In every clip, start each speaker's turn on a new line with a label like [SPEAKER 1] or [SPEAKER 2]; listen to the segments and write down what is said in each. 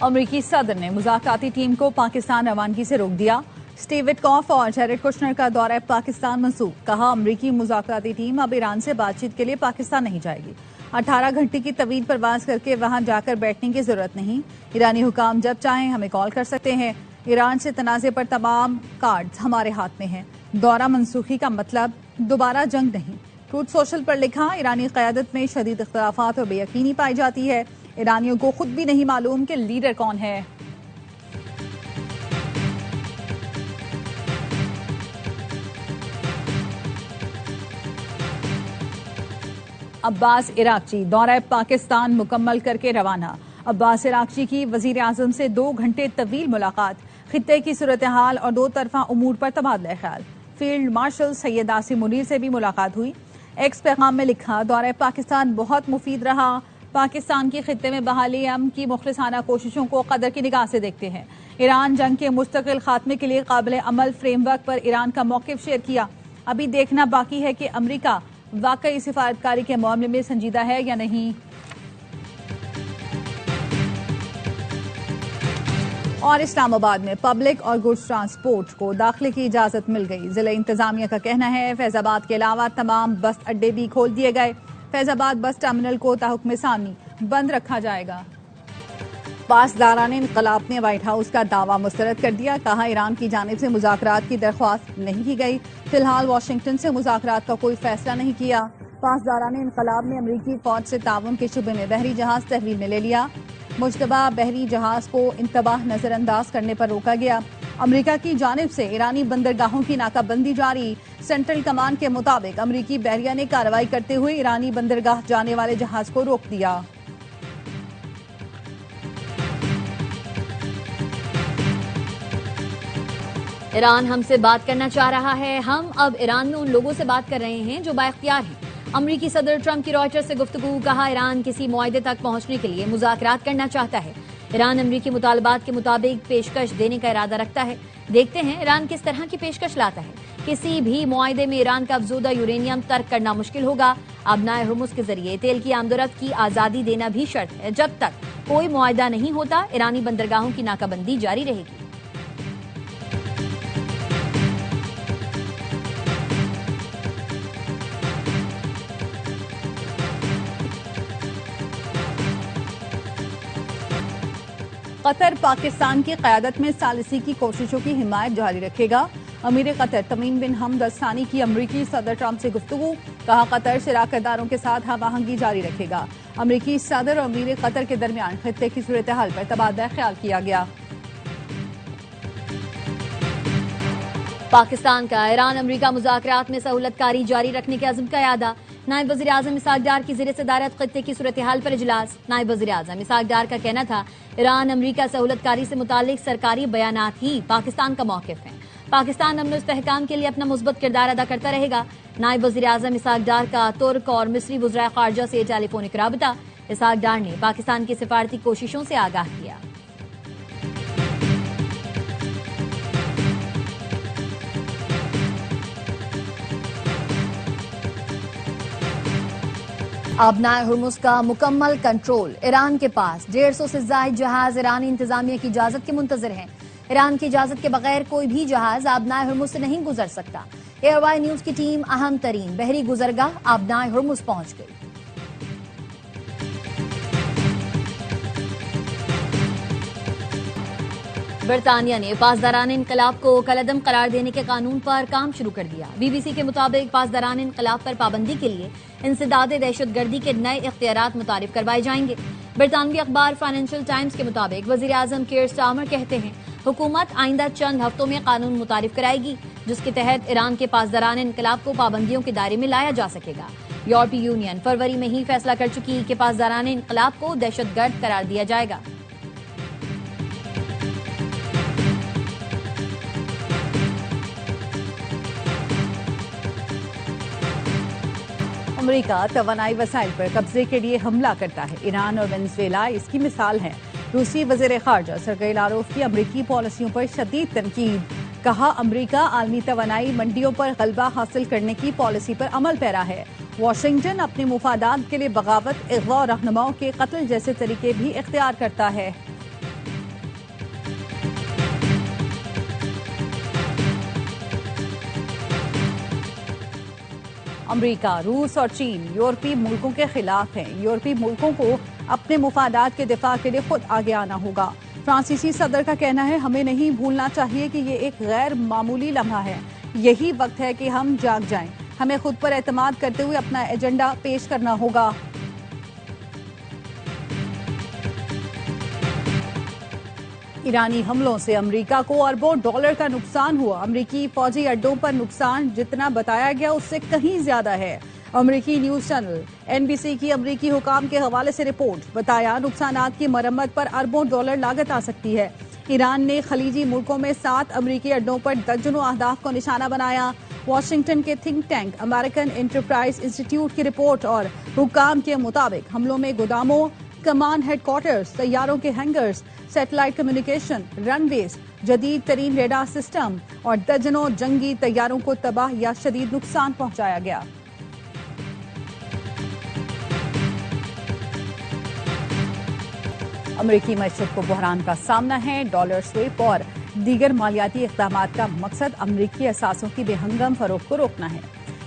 [SPEAKER 1] अमरीकी सदर ने मुज़ाकराती टीम को पाकिस्तान रवानगी से रोक दिया। स्टीव विटकॉफ और जेरेड कुशनर का दौरा पाकिस्तान मंसूख। कहा, अमरीकी मुज़ाकराती टीम अब ईरान से बातचीत के लिए पाकिस्तान नहीं जाएगी। 18 घंटे की तवील परवाज करके वहां जाकर बैठने की जरूरत नहीं। ईरानी हुकाम जब चाहें हमें कॉल कर सकते हैं। ईरान से तनाज़े पर तमाम कार्ड्स हमारे हाथ में हैं। दौरा मनसूखी का मतलब दोबारा जंग नहीं। ट्रूथ सोशल पर लिखा, ईरानी क़यादत में शदीद इख्तिलाफात और बेयकीनी पाई जाती है। ईरानियों को खुद भी नहीं मालूम कि लीडर कौन है। अब्बास इराक़ची दौरा पाकिस्तान मुकम्मल करके रवाना। अब्बास इराक़ची की वज़ीर आज़म से 2 घंटे तवील मुलाकात। खित्ते की सूरत हाल और दो तरफा उमूर पर तबादला ख्याल। फील्ड मार्शल सैयद आसिम मुनीर से भी मुलाकात हुई। एक्स पैगाम में लिखा, दौरा पाकिस्तान बहुत मुफीद रहा। पाकिस्तान की खित्ते में बहाली अमन की मुखलिसाना कोशिशों को कदर की निगाह से देखते हैं। ईरान जंग के मुस्तकिल खात्मे के लिए काबिल अमल फ्रेमवर्क पर ईरान का मौक़िफ़ शेयर किया। अभी देखना बाकी है कि अमरीका वाकई सिफारतकारी के मामले में संजीदा है या नहीं। और इस्लामाबाद में पब्लिक और गुड्स ट्रांसपोर्ट को दाखिले की इजाजत मिल गई। जिला इंतजामिया का कहना है फैजाबाद के अलावा तमाम बस अड्डे भी खोल दिए गए। फैजाबाद बस टर्मिनल को ताहुक्म सानी बंद रखा जाएगा। पासदारान इंकलाब ने व्हाइट हाउस का दावा मुस्तरद कर दिया। कहा, ईरान की जानिब से मुज़ाकरात की दरख्वास्त नहीं की गई। फिलहाल वाशिंगटन से मुज़ाकरात का कोई फैसला नहीं किया। पासदारान इंकलाब ने अमरीकी फौज से ताउन के शुबे में बहरी जहाज तहवील में ले लिया। मुश्तबा बहरी जहाज को इंतबाह नजरअंदाज करने पर रोका गया। अमरीका की जानिब से ईरानी बंदरगाहों की नाकाबंदी जारी। सेंट्रल कमान के मुताबिक अमरीकी बहरिया ने कार्रवाई करते हुए ईरानी बंदरगाह जाने वाले जहाज को रोक दिया।
[SPEAKER 2] ईरान हमसे बात करना चाह रहा है। हम अब ईरान में उन लोगों से बात कर रहे हैं जो बाइख्तियार हैं। अमरीकी सदर ट्रंप की रॉयटर्स से गुफ्तगू। कहा, ईरान किसी मुआहदे तक पहुंचने के लिए मुज़ाकरात करना चाहता है। ईरान अमरीकी मुतालबात के मुताबिक पेशकश देने का इरादा रखता है। देखते हैं ईरान किस तरह की पेशकश लाता है। किसी भी मुआहदे में ईरान का अफजूदा यूरेनियम तर्क करना मुश्किल होगा। अबनाए हुर्मुज़ के जरिए तेल की आमदरफ्त की आज़ादी देना भी शर्त है। जब तक कोई मुआहदा नहीं होता, ईरानी बंदरगाहों की नाकाबंदी जारी रहेगी।
[SPEAKER 1] कतर पाकिस्तान की क़यादत में सालिसी की कोशिशों की हिमायत जारी रखेगा। अमीर कतर तमीम बिन हमद अल सानी की अमरीकी सदर ट्रंप से गुफ्तगू। कहा, कतर शराकतदारों के साथ हम आहंगी जारी रखेगा। अमरीकी सदर और अमीर कतर के दरमियान खित्ते की सूरत हाल पर तबादला ख्याल किया गया।
[SPEAKER 2] पाकिस्तान का ईरान अमरीका मुज़ाकरात में सहूलतकारी जारी रखने के अज़्म का यादा। नायब वज़ीर आज़म इसहाक डार की ज़ेर सदारत खित्ते की सूरत हाल पर इजलास। नायब वज़ीर आज़म इसहाक डार का कहना था, ईरान अमरीका सहूलतकारी से मुतालिक सरकारी बयानात ही पाकिस्तान का मौक़िफ़ है। पाकिस्तान अमन इस्तेहकाम के लिए अपना मुस्बत किरदार अदा करता रहेगा। नायब वज़ीर आज़म इसहाक डार का तुर्क और मिस्री वज़राए ख़ारजा से टेलीफोनिक राबता। इसहाक डार ने पाकिस्तान की सिफारती कोशिशों से आगाह किया। अबनाए हुर्मुज़ का मुकम्मल कंट्रोल। ईरान के पास 150 से ज़ायद जहाज ईरानी इंतजामिया की इजाजत के मुंतजर हैं। ईरान की इजाजत के बगैर कोई भी जहाज अबनाए हुर्मुज़ से नहीं गुजर सकता। एयरवाई न्यूज की टीम अहम तरीन बहरी गुजरगाह अबनाए हुर्मुज़ पहुंच गई। बरतानिया ने पासदारान इंकलाब को कलअदम करार देने के कानून पर काम शुरू कर दिया। BBC के मुताबिक पासदारान इंकलाब पर पाबंदी के लिए इंसदाद दहशतगर्दी के नए इख्तियारात मुतारिफ करवाए जाएंगे। बरतानवी अखबार फाइनेंशियल टाइम्स के मुताबिक वज़ीर आज़म कीर स्टारमर कहते हैं, हुकूमत आइंदा चंद हफ्तों में कानून मुतारिफ कराएगी जिसके तहत ईरान के पासदारान इंकलाब को पाबंदियों के दायरे में लाया जा सकेगा। यूरोपीय यूनियन फरवरी में ही फैसला कर चुकी कि पासदारान इंकलाब को दहशतगर्द करार दिया जाएगा।
[SPEAKER 1] अमरीका तवानाई वसाइल पर कब्जे के लिए हमला करता है। ईरान और वेनेजुएला इसकी मिसाल है। रूसी वज़ीर ख़ारजा सर्गेई लारोव की अमरीकी पॉलिसियों पर शदीद तनकीद। कहा, अमरीका आलमी तवानाई मंडियों पर गलबा हासिल करने की पॉलिसी पर अमल पैरा है। वाशिंगटन अपने मुफादात के लिए बगावत, इग़वा और रहनुमाओं के कत्ल जैसे तरीके भी इख्तियार करता है। अमेरिका, रूस और चीन यूरोपीय मुल्कों के खिलाफ हैं। यूरोपीय मुल्कों को अपने मुफादात के दिफा के लिए खुद आगे आना होगा। फ्रांसीसी सदर का कहना है, हमें नहीं भूलना चाहिए कि ये एक गैर मामूली लम्हा है। यही वक्त है कि हम जाग जाएं। हमें खुद पर एतमाद करते हुए अपना एजेंडा पेश करना होगा। ईरानी हमलों से अमेरिका को अरबों डॉलर का नुकसान हुआ। अमेरिकी फौजी अड्डों पर नुकसान जितना बताया गया उससे कहीं ज्यादा है। अमेरिकी न्यूज चैनल एनबीसी की अमेरिकी हुकाम के हवाले से रिपोर्ट बताया, नुकसानात की मरम्मत पर अरबों डॉलर लागत आ सकती है। ईरान ने खलीजी मुल्कों में 7 अमेरिकी अड्डों पर दर्जनों अहदाफ को निशाना बनाया। वाशिंगटन के think tank American enterprise institute की रिपोर्ट और हुकाम के मुताबिक हमलों में गोदामों, कमांड हेडक्वार्टर्स, तैयारों के हैंगर्स, सैटेलाइट कम्युनिकेशन, रनवेज, जदीद तरीन रेडार सिस्टम और दर्जनों जंगी तैयारों को तबाह या शदीद नुकसान पहुंचाया गया। अमेरिकी मईशत को बहरान का सामना है। डॉलर स्वीप और दीगर मालियाती इक़दाम का मकसद अमेरिकी असासों की बेहंगम फरोख्त को रोकना है।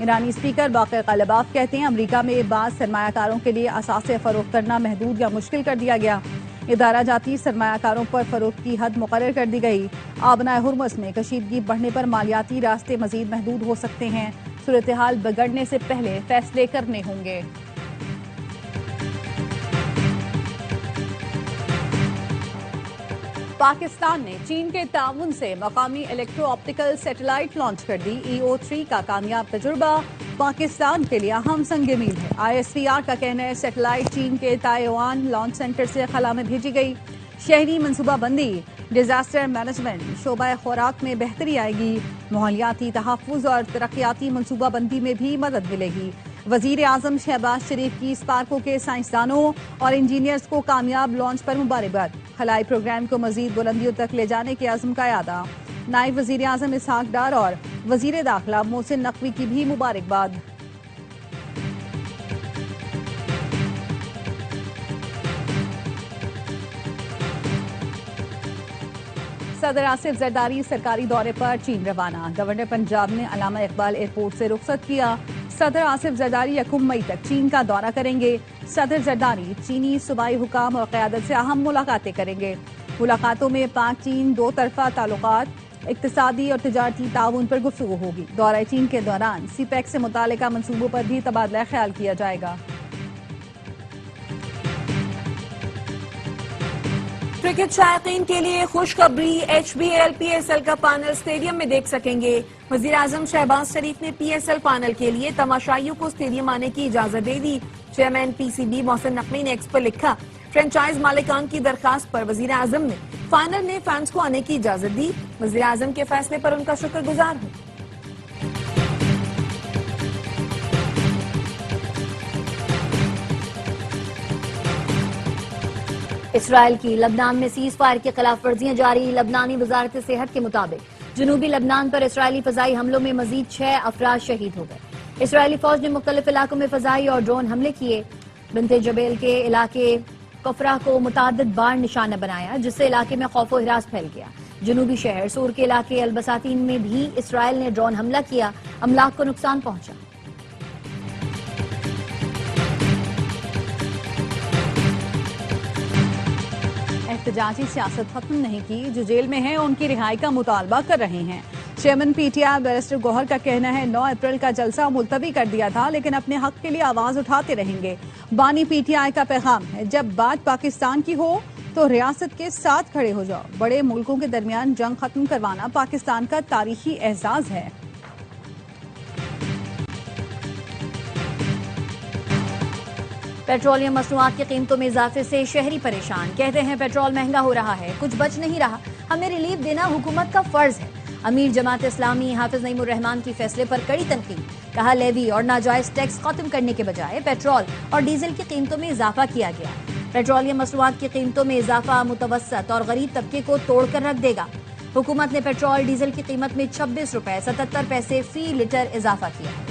[SPEAKER 1] ईरानी स्पीकर बाक़िर क़ालिबाफ कहते हैं, अमेरिका में बाज़ सरमायाकारों के लिए असासे फरोख्त करना महदूद या मुश्किल कर दिया गया। इदारा जाती सरमायाकारों पर फरोख्त की हद मुकर्रर कर दी गई। आबनाए हुर्मुज़ में कशीदगी बढ़ने पर मालियाती रास्ते मजीद महदूद हो सकते हैं। सूरत हाल बिगड़ने से पहले फैसले करने होंगे। पाकिस्तान ने चीन के ताउन से मकामी इलेक्ट्रो ऑप्टिकल सैटेलाइट लॉन्च कर दी। EO3 का कामयाब तजुर्बा पाकिस्तान के लिए अहम संग मील है। ISPR का कहना है, सैटेलाइट चीन के ताइवान लॉन्च सेंटर से खला में भेजी गई। शहरी मनसूबाबंदी, डिजास्टर मैनेजमेंट, शोबा खुराक में बेहतरी आएगी। माहौलियाती तहफ़्फ़ुज़ और तरक्याती मनसूबाबंदी में भी मदद मिलेगी। वजीर आजम शहबाज शरीफ की स्पार्को के साइंसदानों और इंजीनियर्स को कामयाब लॉन्च पर मुबारकबाद। खलाई प्रोग्राम को मजीद बुलंदियों तक ले जाने के आज़म का यादा। नायब वजीर आजम इसहाक डार और वजीर दाखिला मोहसिन नकवी की भी मुबारकबाद। सदर आसिफ जरदारी सरकारी दौरे पर चीन रवाना। गवर्नर पंजाब ने अल्लामा इकबाल एयरपोर्ट से रुखसत किया। सदर आसिफ जरदारी 1 मई तक चीन का दौरा करेंगे। सदर जरदारी चीनी सूबाई हुकाम और क़यादत से अहम मुलाकातें करेंगे। मुलाकातों में पाक चीन दो तरफा ताल्लुकात, इक्तिसादी और तिजारती ताउन पर गुफ्तगू होगी। दौरा चीन के दौरान सीपैक से मुतालिका मंसूबों पर भी तबादला ख्याल किया जाएगा।
[SPEAKER 3] क्रिकेट शायकीन के लिए खुशखबरी, HBL PSL का फाइनल स्टेडियम में देख सकेंगे। वजीर आजम शहबाज शरीफ ने PSL फाइनल के लिए तमाशाइयों को स्टेडियम आने की इजाजत दे दी। चेयरमैन PCB मोहसिन नकवी ने एक्स पर लिखा, फ्रेंचाइज मालिकान की दरखास्त पर वजीर आजम ने फाइनल में फैंस को आने की इजाजत दी। वजीर आजम के फैसले पर उनका शुक्रगुजार हूँ।
[SPEAKER 2] इसराइल की लबनान में सीज फायर की खिलाफ वर्जियां जारी। लबनानी वजारत सेहत के मुताबिक जनूबी लबनान पर इसराइली फजाई हमलों में मजीद 6 अफराद शहीद हो गए। इसराइली फौज ने मुख्तलिफ इलाकों में फजाई और ड्रोन हमले किए। बिनते जबेल के इलाके कफरा को मुतादिद बार निशाना बनाया, जिससे इलाके में खौफ और हिरास फैल गया। जनूबी शहर सूर के इलाके अलबसातीन में भी इसराइल ने ड्रोन हमला किया, अमलाक को नुकसान पहुंचा।
[SPEAKER 1] एहतजाजी सियासत खत्म नहीं की, जो जेल में हैं उनकी रिहाई का मुतालबा कर रहे हैं। चेयरमैन PTI बैरिस्टर गौहर का कहना है, 9 अप्रैल का जलसा मुलतवी कर दिया था, लेकिन अपने हक के लिए आवाज उठाते रहेंगे। बानी PTI का पैगाम है, जब बात पाकिस्तान की हो तो रियासत के साथ खड़े हो जाओ। बड़े मुल्कों के दरमियान जंग खत्म करवाना पाकिस्तान का तारीखी एहसास है।
[SPEAKER 2] पेट्रोलियम मसनूआत की कीमतों में इजाफे से शहरी परेशान। कहते हैं पेट्रोल महंगा हो रहा है, कुछ बच नहीं रहा, हमें रिलीफ देना हुकूमत का फर्ज है। अमीर जमात इस्लामी हाफिज नईमुर रहमान की फैसले पर कड़ी तनकीद। कहा, लेवी और नाजायज टैक्स खत्म करने के बजाय पेट्रोल और डीजल की कीमतों में इजाफा किया गया। पेट्रोलियम मसनूआत की कीमतों में इजाफा मुतवसत और गरीब तबके को तोड़कर रख देगा। हुकूमत ने पेट्रोल डीजल की कीमत में 26 रुपए 77 पैसे फी लीटर इजाफा किया है।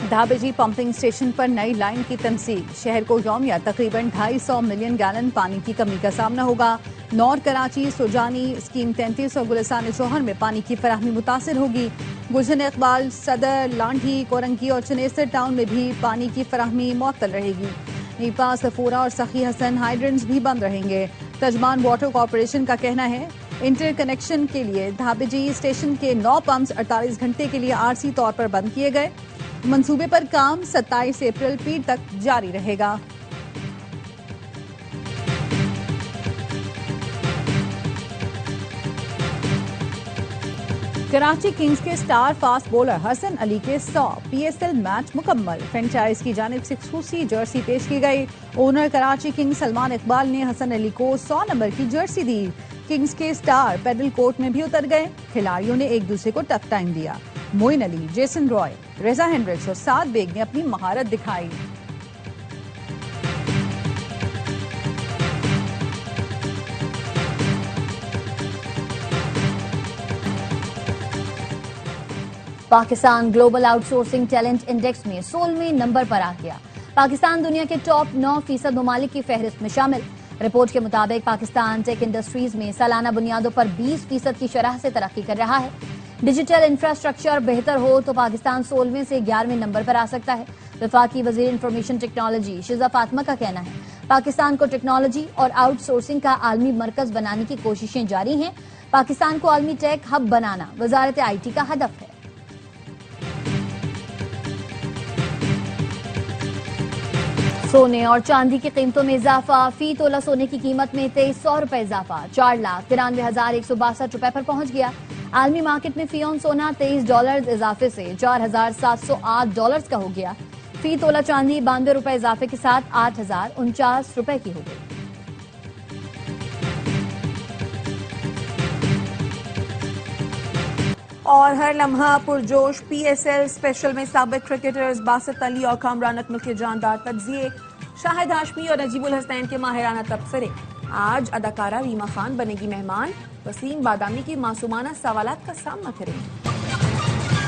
[SPEAKER 1] धाबेजी पंपिंग स्टेशन पर नई लाइन की तंसीब। शहर को यौमिया तकरीबन 250 मिलियन गैलन पानी की कमी का सामना होगा। नॉर कराची, सुजानी, स्कीम 33 और गुलिस्तान जौहर में पानी की फराहमी मुतासिर होगी। गुलशन इकबाल, सदर, लांढी, कोरंगी और चनेसर टाउन में भी पानी की फराहमी मुअत्तल रहेगी। नीपा, सफूरा और सखी हसन हाइड्रेंट्स भी बंद रहेंगे। तजमान वाटर कॉरपोरेशन का कहना है इंटर कनेक्शन के लिए धाबेजी स्टेशन के 9 पंप्स 48 घंटे के लिए आरसी तौर पर बंद किए गए। मंसूबे पर काम 27 अप्रैल पीर तक जारी रहेगा। कराची किंग्स के star fast bowler Hasan Ali के 100 पीएसएल मैच मुकम्मल। फ्रेंचाइज की जानिब से खूसी जर्सी पेश की गई। ओनर कराची किंग्स सलमान इकबाल ने हसन अली को 100 नंबर की जर्सी दी। किंग्स के स्टार पेडल कोर्ट में भी उतर गए। खिलाड़ियों ने एक दूसरे को टफ टाइम दिया। मोइन अली, जेसन रॉय, रेजा हेंड्रिक्स और साद बेग ने अपनी महारत दिखाई।
[SPEAKER 2] Pakistan global outsourcing talent index में 16वें नंबर पर आ गया। पाकिस्तान दुनिया के टॉप 9% ममालिक की फहरिस्त में शामिल। रिपोर्ट के मुताबिक पाकिस्तान टेक इंडस्ट्रीज में सालाना बुनियादों पर 20% की शरह से तरक्की कर रहा है। डिजिटल इंफ्रास्ट्रक्चर बेहतर हो तो पाकिस्तान 16वें से 11वें नंबर पर आ सकता है। वफाकी वजीर इंफॉर्मेशन टेक्नोलॉजी शिजा फातिमा का कहना है पाकिस्तान को टेक्नोलॉजी और आउटसोर्सिंग का आलमी मरकज बनाने की कोशिशें जारी हैं। पाकिस्तान को आलमी tech hub banana Wazarat IT का हदफ है। सोने और चांदी की कीमतों में इजाफा। फी तोला सोने की कीमत में 2300 रुपए इजाफा, 4,93,162 रुपए पर पहुंच गया। आलमी मार्केट में फी ऑन सोना $23 इजाफे से $4,708 का हो गया। फी तोला चांदी 92 रुपए इजाफे के साथ 8,049 रुपए की हो गई।
[SPEAKER 3] और हर लम्हा पुरजोश PSL स्पेशल में साबिक क्रिकेटर्स बासित अली और कामरान अकमल के जानदार तज्जिए। शाहिद हाशमी और नजीबुल हसनैन के माहिराना तबसरे। आज अदाकारा रीमा खान बनेगी मेहमान। वसीम बादामी की मासूमाना सवालात का सामना करेंगी।